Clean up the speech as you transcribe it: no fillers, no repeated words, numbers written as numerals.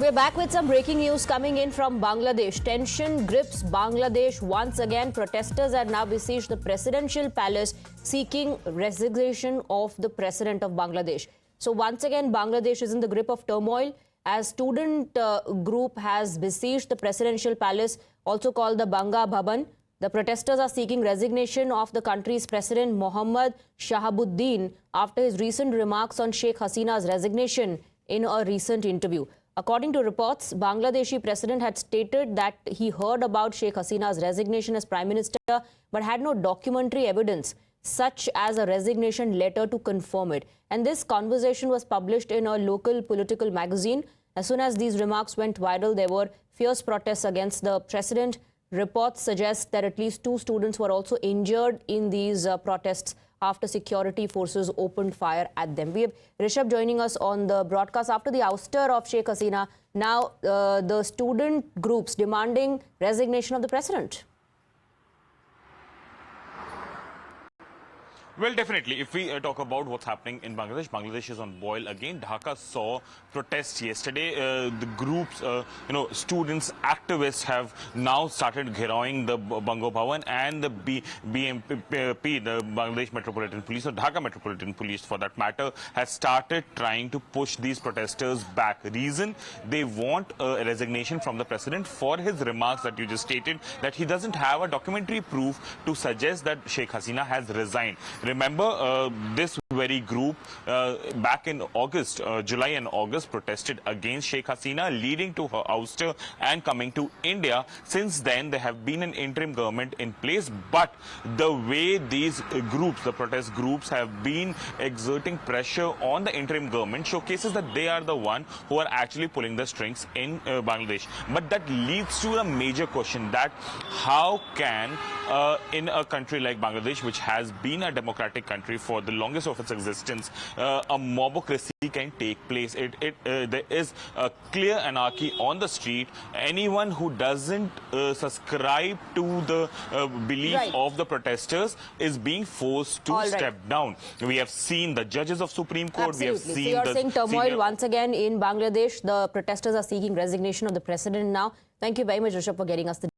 We're back with some breaking news coming in from Bangladesh. Tension grips Bangladesh once again. Protesters have now besieged the presidential palace seeking resignation of the president of Bangladesh. So once again, Bangladesh is in the grip of turmoil as student group has besieged the presidential palace, also called the Banga Bhavan. The protesters are seeking resignation of the country's President Mohammed Shahabuddin after his recent remarks on Sheikh Hasina's resignation in a recent interview. According to reports, Bangladeshi president had stated that he heard about Sheikh Hasina's resignation as prime minister but had no documentary evidence such as a resignation letter to confirm it. And this conversation was published in a local political magazine. As soon as these remarks went viral, there were fierce protests against the president. Reports suggest that at least 2 students were also injured in these protests after security forces opened fire at them. We have Rishabh joining us on the broadcast after the ouster of Sheikh Hasina. Now, the student groups demanding resignation of the president. Well, definitely. If we talk about what's happening in Bangladesh, Bangladesh is on boil again. Dhaka saw protests yesterday. The groups, students, activists have now started gherawing the Bango Bhavan and the BMP, the Bangladesh Metropolitan Police, or Dhaka Metropolitan Police for that matter, has started trying to push these protesters back. Reason, they want a resignation from the president for his remarks that you just stated, that he doesn't have a documentary proof to suggest that Sheikh Hasina has resigned. Remember, this very group back in August, July and August, protested against Sheikh Hasina, leading to her ouster and coming to India. Since then, there have been an interim government in place, but the way these groups, the protest groups, have been exerting pressure on the interim government showcases that they are the one who are actually pulling the strings in Bangladesh. But that leads to a major question, that how can, in a country like Bangladesh, which has been a democratic country for the longest of its existence, a mobocracy can take place. There is a clear anarchy on the street. Anyone who doesn't subscribe to the belief of the protesters is being forced to step down. We have seen the judges of Supreme Court. Absolutely. We have seen so you're saying turmoil once again in Bangladesh. The protesters are seeking resignation of the president now. Thank you very much, Rishabh, for getting us the